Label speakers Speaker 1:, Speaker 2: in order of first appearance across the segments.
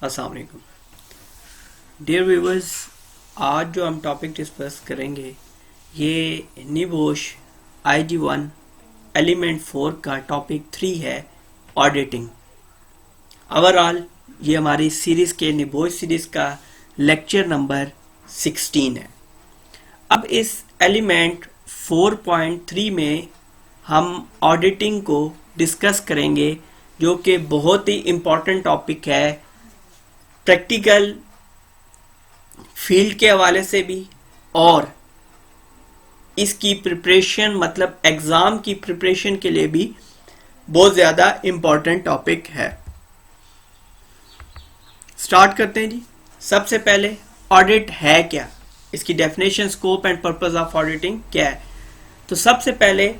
Speaker 1: अस्सलाम वालेकुम dear viewers. आज जो हम टॉपिक डिस्कस करेंगे ये निबोश IG1 एलिमेंट 4 का टॉपिक 3 है, ऑडिटिंग। ओवरऑल ये हमारी सीरीज़ के निबोश सीरीज़ का लेक्चर नंबर 16 है। अब इस एलिमेंट 4.3 में हम ऑडिटिंग को डिस्कस करेंगे, जो कि बहुत ही इम्पॉर्टेंट टॉपिक है प्रैक्टिकल फील्ड के हवाले से भी, और इसकी प्रिपरेशन मतलब एग्ज़ाम की प्रिपरेशन के लिए भी बहुत ज़्यादा इम्पॉर्टेंट टॉपिक है। स्टार्ट करते हैं जी। सबसे पहले ऑडिट है क्या, इसकी definition, scope and purpose of auditing क्या है। तो सबसे पहले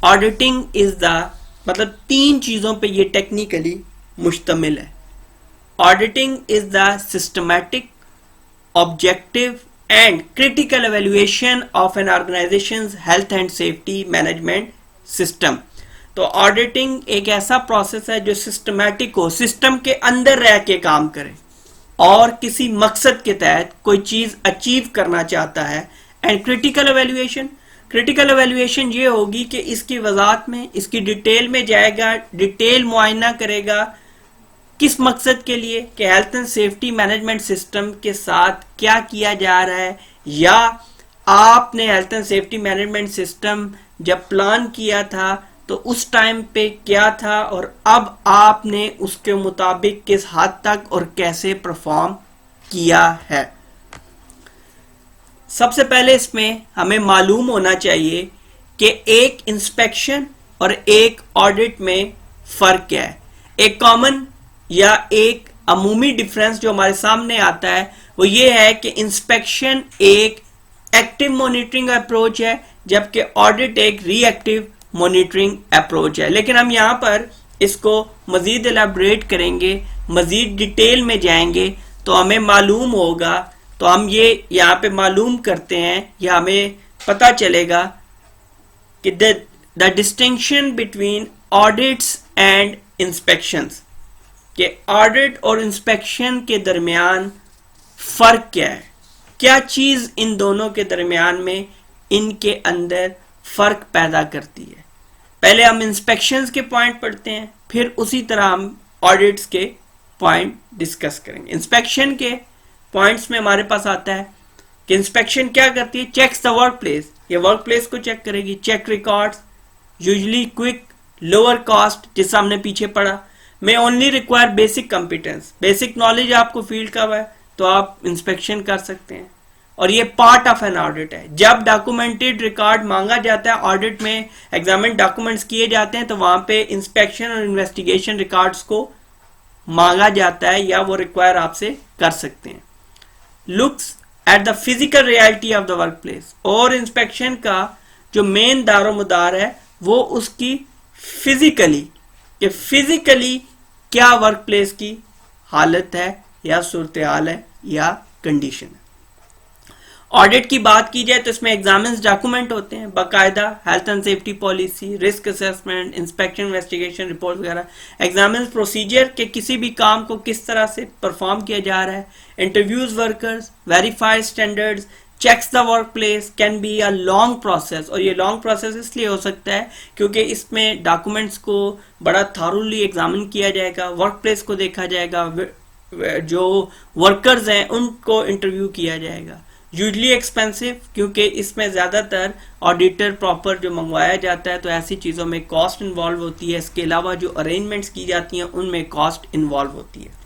Speaker 1: ऑडिटिंग इज़ द मतलब 3 चीज़ों पे ये टेक्निकली मुश्तमिल है। Auditing is the systematic, objective and critical evaluation of an organisation's health and safety management system. तो ऑडिटिंग एक ऐसा प्रोसेस है जो सिस्टमैटिक हो, सिस्टम के अंदर रह के काम करे और किसी मकसद के तहत कोई चीज़ अचीव करना चाहता है। एंड क्रिटिकल एवेल्युएशन ये होगी कि इसकी वजाहत में, इसकी डिटेल में जाएगा, डिटेल मुआयना करेगा किस मकसद के लिए, कि health and safety management system के साथ क्या किया जा रहा है, या आपने health and safety management system जब प्लान किया था तो उस टाइम पे क्या था, और अब आपने उसके मुताबिक किस हद तक और कैसे परफॉर्म किया है। सबसे पहले इसमें हमें मालूम होना चाहिए कि एक इंस्पेक्शन और एक ऑडिट में फ़र्क क्या है। एक कॉमन या एक अमूमी डिफरेंस जो हमारे सामने आता है वो ये है कि इंस्पेक्शन एक एक्टिव मॉनिटरिंग अप्रोच है, जबकि ऑडिट एक रिएक्टिव मॉनिटरिंग अप्रोच है। लेकिन हम यहाँ पर इसको मज़ीद एलाबरेट करेंगे, मज़ीद डिटेल में जाएंगे तो हमें मालूम होगा। तो हम ये यहाँ पे मालूम करते हैं या हमें पता चलेगा कि the distinction between audits and inspections, कि ऑडिट और इंस्पेक्शन के दरमियान फ़र्क क्या है, क्या चीज़ इन दोनों के दरमियान में इनके अंदर फ़र्क पैदा करती है। पहले हम इंस्पेक्शंस के पॉइंट पढ़ते हैं, फिर उसी तरह हम ऑडिट्स के पॉइंट डिस्कस करेंगे। इंस्पेक्शन के पॉइंट्स में हमारे पास आता है कि इंस्पेक्शन क्या करती है, चेक्स द वर्क प्लेस, ये वर्क प्लेस को चेक करेगी, check records, usually quick, lower cost, जिससे हमने पीछे पढ़ा, में only require basic competence, basic knowledge आपको फील्ड का है तो आप इंस्पेक्शन कर सकते हैं। और ये पार्ट ऑफ एन ऑडिट है। जब डॉक्यूमेंटेड रिकॉर्ड मांगा जाता है, ऑडिट में एग्जामिन डॉक्यूमेंट्स किए जाते हैं, तो वहां पे इंस्पेक्शन और इन्वेस्टिगेशन रिकॉर्ड्स को मांगा जाता है या वो रिक्वायर आपसे कर सकते हैं। Looks at the physical reality of the work place, और इंस्पेक्शन का जो मेन दारोमदार है वो उसकी फिजिकली, कि फिजिकली क्या वर्क प्लेस की हालत है या सूरत हाल है या कंडीशन है। ऑडिट की बात की जाए तो इसमें एग्जामिन्स डॉक्यूमेंट होते हैं, बाकायदा health and safety policy, risk assessment, inspection, investigation report वगैरह, एग्जामिन्स प्रोसीजर के किसी भी काम को किस तरह से परफॉर्म किया जा रहा है, interviews workers, verified standards, checks the workplace can be a long process. और ये लॉन्ग प्रोसेस इसलिए हो सकता है क्योंकि इसमें डॉक्यूमेंट्स को बड़ा थारोली एग्जामिन किया जाएगा, वर्क प्लेस को देखा जाएगा, जो वर्कर्स हैं उनको इंटरव्यू किया जाएगा। यूजली एक्सपेंसिव, क्योंकि इसमें ज़्यादातर ऑडिटर प्रॉपर जो मंगवाया जाता है तो ऐसी चीज़ों में कॉस्ट इन्वॉल्व होती है। इसके अलावा जो अरेंजमेंट्स की जाती हैं उनमें कॉस्ट इन्वॉल्व होती है।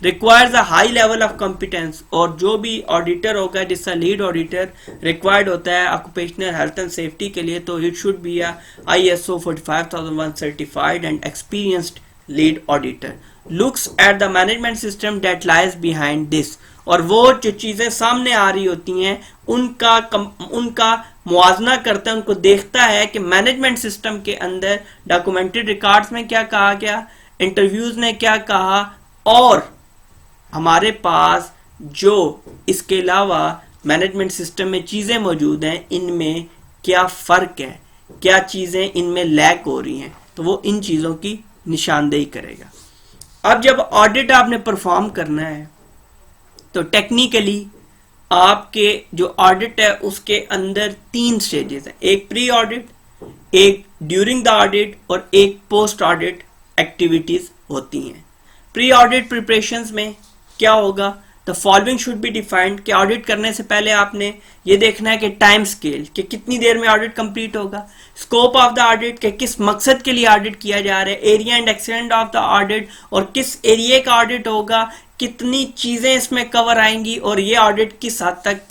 Speaker 1: Requires a high level of competence, और जो भी ऑडिटर होगा जिसका लीड ऑडिटर रिक्वायर्ड होता है ऑक्यूपेशनल हेल्थ एंड सेफ्टी के लिए, तो it should be a ISO 45001 certified and experienced lead auditor. Looks at the management system that lies behind this, और वो जो चीज़ें सामने आ रही होती हैं उनका मुआजना करता है, उनको देखता है कि मैनेजमेंट सिस्टम के अंदर डॉक्यूमेंटेड रिकॉर्ड्स में क्या कहा गया, इंटरव्यूज ने क्या कहा, और हमारे पास जो इसके अलावा मैनेजमेंट सिस्टम में चीज़ें मौजूद हैं इनमें क्या फ़र्क है, क्या चीज़ें इनमें लैक हो रही हैं, तो वो इन चीज़ों की निशानदेही करेगा। अब जब ऑडिट आपने परफॉर्म करना है तो टेक्निकली आपके जो ऑडिट है उसके अंदर 3 स्टेजेस हैं, एक प्री ऑडिट, एक ड्यूरिंग द ऑडिट और एक पोस्ट ऑडिट एक्टिविटीज होती हैं। प्री ऑडिट प्रिपरेशंस में क्या होगा, the following should be defined कि ऑडिट करने से पहले आपने ये देखना है कि टाइम स्केल कि कितनी देर में ऑडिट कंप्लीट होगा, स्कोप ऑफ द ऑडिट कि किस मकसद के लिए ऑडिट किया जा रहा है, area and extent of the audit और किस एरिया का ऑडिट होगा, कितनी चीजें इसमें कवर आएंगी और ये ऑडिट किस हद तक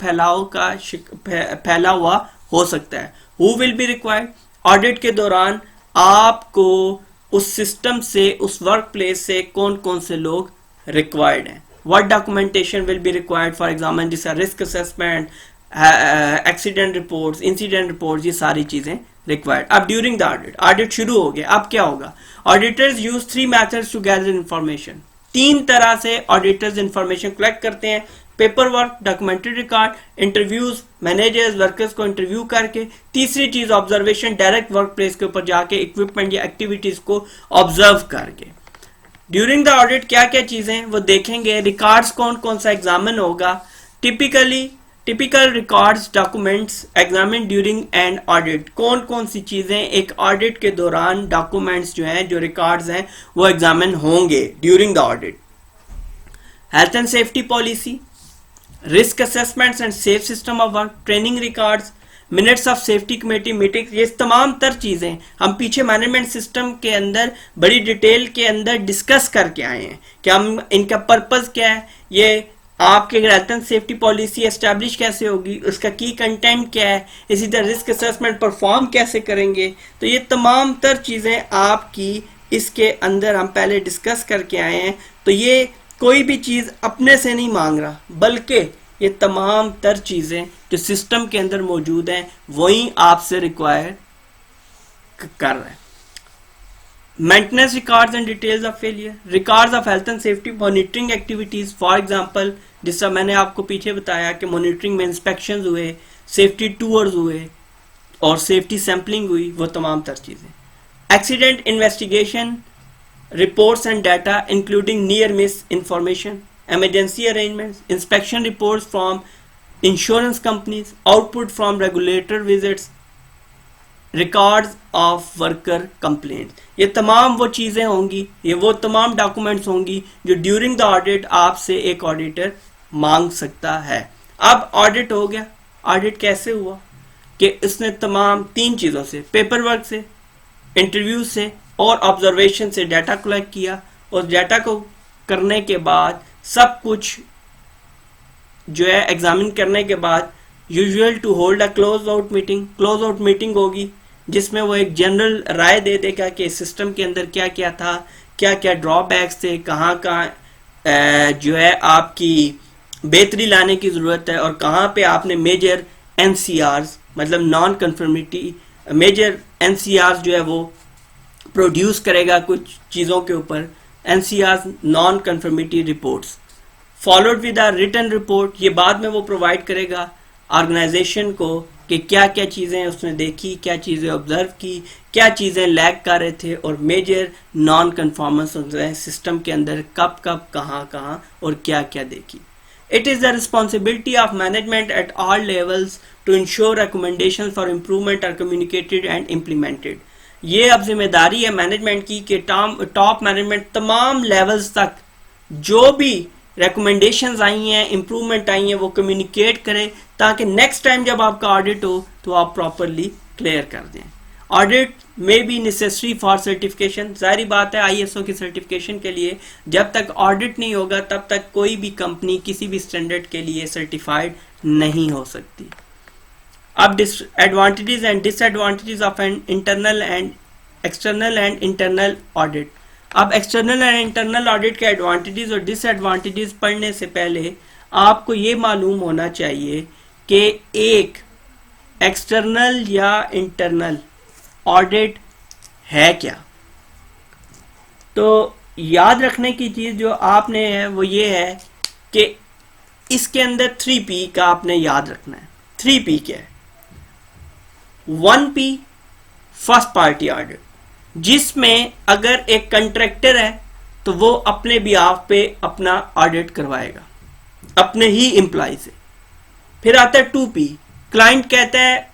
Speaker 1: फैला हुआ हो सकता है। Who will be required, audit के दौरान आपको उस सिस्टम से, उस वर्क प्लेस से कौन कौन से लोग रिक्वायर्ड हैं, what documentation will be required, for example जैसा risk assessment, accident reports, incident reports, ये सारी चीजें required। अब during the audit शुरू हो गया, अब क्या होगा, auditors use 3 methods to gather information, 3 तरह से auditors information collect करते हैं, paper work, documentary record, interviews, managers, workers को इंटरव्यू करके, तीसरी चीज ऑब्जर्वेशन, डायरेक्ट वर्क प्लेस के ऊपर जाके इक्विपमेंट या एक्टिविटीज को ऑब्जर्व करके। ड्यूरिंग द ऑडिट क्या क्या चीजें वो देखेंगे, रिकॉर्ड्स कौन कौन सा एग्जामिन होगा, typical records documents examine during and audit, कौन कौन सी चीजें एक ऑडिट के दौरान डॉक्यूमेंट्स जो हैं, जो रिकॉर्ड्स हैं वो एग्जामिन होंगे during the audit. Health and safety policy, risk assessments and safe system of work, training records, minutes of safety committee meeting, ये तमाम तर चीजें हम पीछे मैनेजमेंट सिस्टम के अंदर बड़ी डिटेल के अंदर डिस्कस करके आए हैं कि हम इनका पर्पस क्या है, ये आपके health and safety policy establish कैसे होगी, उसका की कंटेंट क्या है, इसी तरह रिस्क असेसमेंट परफॉर्म कैसे करेंगे। तो ये तमाम तर चीजें आपकी इसके अंदर हम पहले डिस्कस करके आए हैं। तो ये कोई भी चीज अपने से नहीं मांग रहा, बल्कि ये तमाम तर चीजें जो सिस्टम के अंदर मौजूद हैं वही आपसे रिक्वायर कर रहा है। Maintenance records and details of failure, records of health and safety monitoring activities, for example जिसका मैंने आपको पीछे बताया कि मॉनिटरिंग में इंस्पेक्शंस हुए, सेफ्टी टूर्स हुए और सेफ्टी सैंपलिंग हुई, वो तमाम तर चीजें। Accident investigation reports and data including near miss information, emergency arrangements, inspection reports from insurance companies, output from regulator visits, records of worker complaints, ये तमाम वो चीजें होंगी, ये वो तमाम डॉक्यूमेंट्स होंगी जो ड्यूरिंग द ऑडिट आपसे एक ऑडिटर मांग सकता है। अब ऑडिट हो गया, ऑडिट कैसे हुआ कि इसने तमाम 3 चीजों से, पेपर वर्क से, इंटरव्यू से और ऑब्जर्वेशन से डाटा कलेक्ट किया और डाटा को करने के बाद सब कुछ जो है एग्जामिन करने के बाद usual to hold a close out meeting होगी जिसमें वो एक जनरल राय दे देगा कि सिस्टम के अंदर क्या क्या था, क्या क्या ड्रॉबैक्स थे, कहाँ जो है आपकी बेहतरी लाने की ज़रूरत है और कहाँ पे आपने मेजर एनसीआरस मतलब नॉन कन्फर्मिटी मेजर एनसीआरस जो है वो प्रोड्यूस करेगा कुछ चीज़ों के ऊपर, NCR non conformity reports followed with a written report, ये बाद में वो प्रोवाइड करेगा ऑर्गेनाइजेशन को कि क्या क्या चीज़ें उसने देखी, क्या चीज़ें ऑब्जर्व की, क्या चीज़ें लैग कर रहे थे और मेजर नॉन कन्फॉर्मेंस सिस्टम के अंदर कब कब कहाँ कहाँ और क्या क्या देखी। It is the responsibility of management at all levels to ensure recommendations for improvement are communicated and implemented. ये अब जिम्मेदारी है मैनेजमेंट की कि टॉप मैनेजमेंट तमाम लेवल्स तक जो भी रिकमेंडेशंस आई हैं, इम्प्रूवमेंट आई हैं, वो कम्युनिकेट करें ताकि नेक्स्ट टाइम जब आपका ऑडिट हो तो आप प्रॉपरली क्लियर कर दें। ऑडिट में बी नेसेसरी फॉर सर्टिफिकेशन, जाहिर बात है आईएसओ की सर्टिफिकेशन के लिए जब तक ऑडिट नहीं होगा तब तक कोई भी कंपनी किसी भी स्टैंडर्ड के लिए सर्टिफाइड नहीं हो सकती। अब advantages and disadvantages of an internal and external and internal audit. अब एक्सटर्नल एंड इंटरनल ऑडिट के एडवांटेजेस और डिसएडवांटेजेस पढ़ने से पहले आपको ये मालूम होना चाहिए कि एक एक्सटर्नल या इंटरनल ऑडिट है क्या। तो याद रखने की चीज जो आपने है वो ये है कि इसके अंदर 3P का आपने याद रखना है। 3P क्या है? 1P फर्स्ट पार्टी ऑडिट, जिसमें अगर एक कंट्रैक्टर है तो वो अपने बिहाफ पे अपना ऑडिट करवाएगा अपने ही एम्प्लॉय से। फिर आता है 2P, क्लाइंट कहता है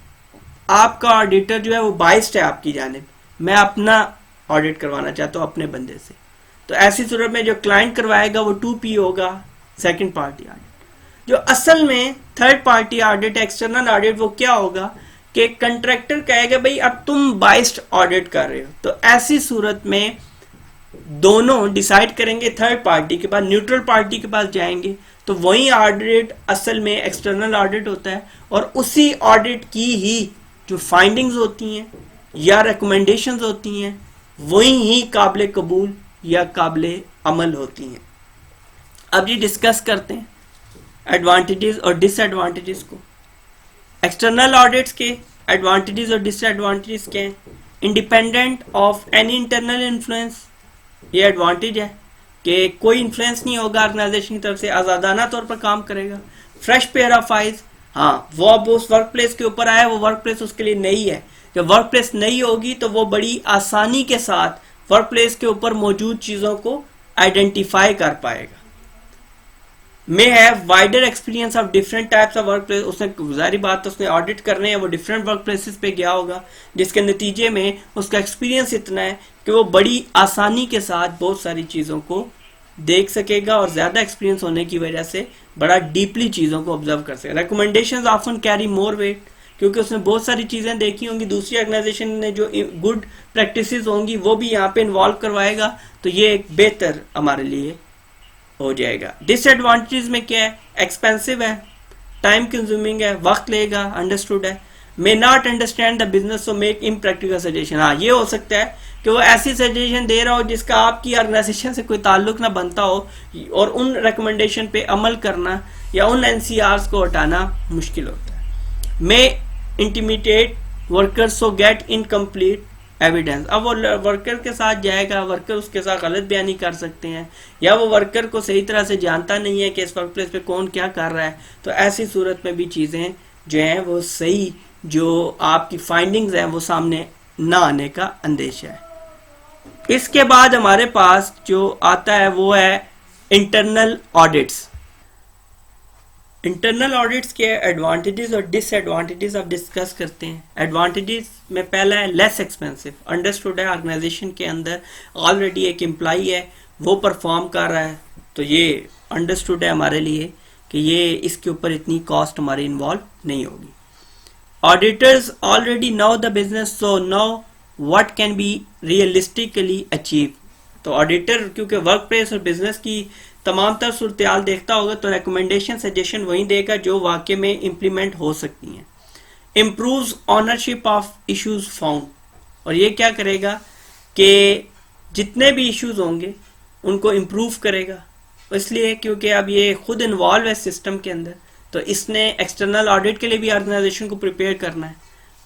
Speaker 1: आपका ऑडिटर जो है वो बाइस्ड है आपकी जानिब, मैं अपना ऑडिट करवाना चाहता हूँ अपने बंदे से। तो ऐसी सूरत में जो क्लाइंट करवाएगा वो 2P होगा, सेकंड पार्टी ऑडिट। जो असल में third party audit, external audit, वो क्या होगा कि कंट्रैक्टर कहेगा भाई अब तुम बाइस्ड ऑडिट कर रहे हो, तो ऐसी सूरत में दोनों डिसाइड करेंगे, थर्ड पार्टी के पास, न्यूट्रल पार्टी के पास जाएंगे, तो वही ऑडिट असल में एक्सटर्नल ऑडिट होता है। और उसी ऑडिट की ही जो फाइंडिंग्स होती हैं या रिकमेंडेशंस होती हैं वही ही काबिल कबूल या काबिल अमल होती हैं। अब ये डिस्कस करते हैं एडवांटेजेस और डिसएडवांटेजेस को। एक्सटर्नल ऑडिट्स के एडवांटेजेस और डिसएडवांटेजेस क्या हैं? Independent of any internal influence, ये एडवांटेज है कि कोई इन्फ्लुएंस नहीं होगा ऑर्गेनाइजेशन की तरफ से, आजादाना तौर पर काम करेगा। फ्रेश पेयर ऑफ आइज, हाँ वो अब उस वर्क प्लेस के ऊपर आया, वो वर्क प्लेस उसके लिए नई है। जब वर्क प्लेस नई होगी तो वो बड़ी आसानी के साथ वर्क प्लेस के ऊपर मौजूद चीजों को आइडेंटिफाई कर पाएगा। May have wider experience of different types of work place, उसने गुजारी बात, उसने ऑडिट करने हैं, वो डिफरेंट वर्क प्लेसेस पे गया होगा, जिसके नतीजे में उसका एक्सपीरियंस इतना है कि वो बड़ी आसानी के साथ बहुत सारी चीज़ों को देख सकेगा और ज़्यादा एक्सपीरियंस होने की वजह से बड़ा डीपली चीज़ों को ऑब्जर्व कर सकेगा। Recommendations often carry more weight, क्योंकि उसने बहुत सारी चीज़ें देखी होंगी, दूसरी ऑर्गेनाइजेशन ने जो गुड प्रैक्टिसेस होंगी वो भी यहाँ पे इन्वॉल्व करवाएगा, तो ये एक बेहतर हमारे लिए हो जाएगा। डिसएडवांटेज में क्या है? एक्सपेंसिव है, टाइम कंज्यूमिंग है, वक्त लेगा, अंडरस्टूड है। May not understand the business so make impractical suggestion, हाँ ये हो सकता है कि वो ऐसी सजेशन दे रहा हो जिसका आपकी ऑर्गेनाइजेशन से कोई ताल्लुक ना बनता हो और उन रिकमेंडेशन पे अमल करना या उन एनसीआर्स को हटाना मुश्किल होता है। May intimidate workers so get incomplete evidence, अब वो वर्कर के साथ जाएगा, वर्कर उसके साथ गलत बयानी कर सकते हैं या वो वर्कर को सही तरह से जानता नहीं है कि इस वर्क प्लेस पे कौन क्या कर रहा है, तो ऐसी सूरत में भी चीज़ें जो हैं वो सही, जो आपकी फाइंडिंग्स हैं वो सामने ना आने का अंदेशा है। इसके बाद हमारे पास जो आता है वो है इंटरनल ऑडिट्स। इंटरनल ऑडिट्स के एडवांटेजेस और डिसएडवांटेजेस अब डिस्कस करते हैं। एडवांटेजेस में पहला है लेस एक्सपेंसिव, अंडरस्टूड है ऑर्गेनाइजेशन के अंदर ऑलरेडी एक एम्प्लॉई है वो परफॉर्म कर रहा है, तो ये अंडरस्टूड है हमारे लिए कि ये इसके ऊपर इतनी कॉस्ट हमारी इन्वॉल्व नहीं होगी। Auditors already know the business so know what can be realistically achieve, तो ऑडिटर क्योंकि वर्क प्लेस और बिजनेस की तमाम तर सूरत देखता होगा तो रिकमेंडेशन सजेशन वही देगा जो वाकई में इम्प्लीमेंट हो सकती हैं। Improves ownership of issues found, और ये क्या करेगा कि जितने भी इश्यूज होंगे उनको इम्प्रूव करेगा, इसलिए क्योंकि अब ये खुद इन्वॉल्व है सिस्टम के अंदर, तो इसने एक्सटर्नल ऑडिट के लिए भी ऑर्गेनाइजेशन को प्रिपेयर करना है।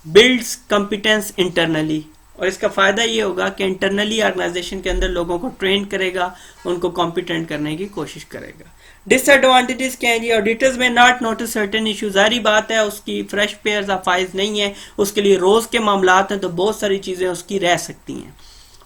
Speaker 1: बिल्ड्स कॉम्पिटेंस इंटरनली, और इसका फ़ायदा ये होगा कि इंटरनली ऑर्गेनाइजेशन के अंदर लोगों को ट्रेन करेगा, उनको कॉम्पिटेंट करने की कोशिश करेगा। डिसएडवांटेजेस क्या है जी? ऑडिटर्स में नॉट नोटिस सर्टेन इशू, जारी बात है उसकी फ्रेश पेयर्स ऑफ आइज नहीं है, उसके लिए रोज़ के मामलात हैं, तो बहुत सारी चीज़ें उसकी रह सकती हैं।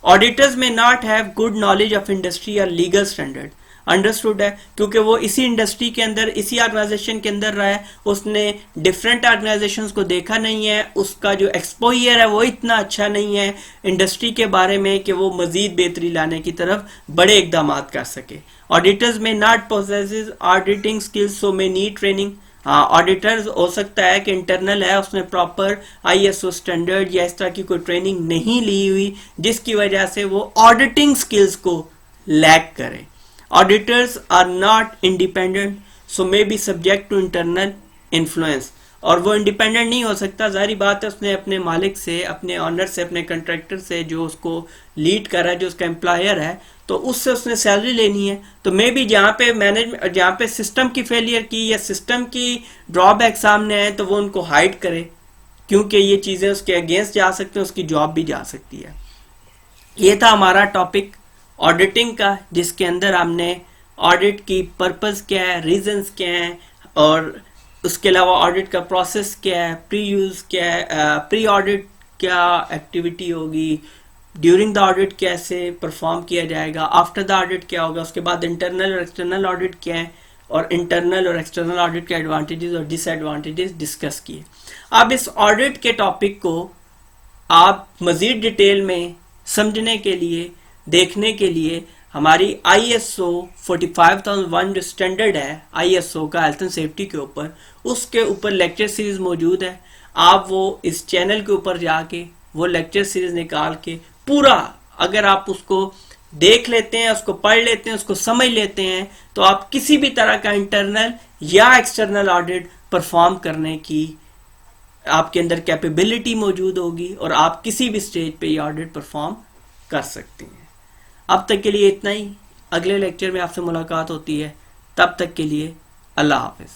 Speaker 1: ऑडिटर्स में not have good knowledge of industry और लीगल स्टैंडर्ड, अंडरस्टूड है क्योंकि वो इसी इंडस्ट्री के अंदर, इसी ऑर्गेनाइजेशन के अंदर रहा है, उसने डिफरेंट ऑर्गेनाइजेशंस को देखा नहीं है, उसका जो एक्सपोजर है वो इतना अच्छा नहीं है इंडस्ट्री के बारे में कि वो मजीद बेहतरी लाने की तरफ बड़े इकदाम कर सके। ऑडिटर्स में not possesses auditing skills so may need training, हाँ ऑडिटर्स हो सकता है कि इंटरनल है, उसने प्रॉपर ISO स्टैंडर्ड या इस तरह की कोई ट्रेनिंग नहीं ली हुई जिसकी वजह से वो ऑडिटिंग स्किल्स को लैक करे। Auditors are not independent, so may be subject to internal influence, और वो इंडिपेंडेंट नहीं हो सकता, जारी बात है उसने अपने मालिक से, अपने ऑनर से, अपने कंट्रैक्टर से जो उसको लीड कर रहा है, जो उसका एम्प्लॉयर है, तो उससे उसने सैलरी लेनी है, तो मे बी जहाँ पे मैनेजमेंट, जहाँ पे सिस्टम की फेलियर की या सिस्टम की ड्रॉबैक सामने है तो वो उनको हाइड करे, क्योंकि ये चीज़ें उसके अगेंस्ट जा सकते हैं, उसकी जॉब भी जा सकती है। ये था हमारा टॉपिक ऑडिटिंग का, जिसके अंदर हमने ऑडिट की पर्पस क्या है, रीजंस क्या हैं, और उसके अलावा ऑडिट का प्रोसेस क्या है, प्री यूज़ क्या है, प्री ऑडिट क्या एक्टिविटी होगी, ड्यूरिंग द ऑडिट कैसे परफॉर्म किया जाएगा, आफ्टर द ऑडिट क्या होगा, उसके बाद इंटरनल और एक्सटर्नल ऑडिट क्या है, और इंटरनल और एक्सटर्नल ऑडिट के एडवांटेजेस और डिसएडवांटेजेस डिस्कस किए। अब इस ऑडिट के टॉपिक को आप मजीद डिटेल में समझने के लिए, देखने के लिए हमारी ISO 45001 जो स्टैंडर्ड है ISO का हेल्थ एंड सेफ्टी के ऊपर, उसके ऊपर लेक्चर सीरीज मौजूद है। आप वो इस चैनल के ऊपर जाके वो लेक्चर सीरीज निकाल के पूरा अगर आप उसको देख लेते हैं, उसको पढ़ लेते हैं, उसको समझ लेते हैं, तो आप किसी भी तरह का इंटरनल या एक्सटर्नल ऑडिट परफॉर्म करने की आपके अंदर कैपेबिलिटी मौजूद होगी और आप किसी भी स्टेज पे ये ऑडिट परफॉर्म कर सकते हैं। अब तक के लिए इतना ही। अगले लेक्चर में आपसे मुलाकात होती है, तब तक के लिए अल्लाह हाफिज।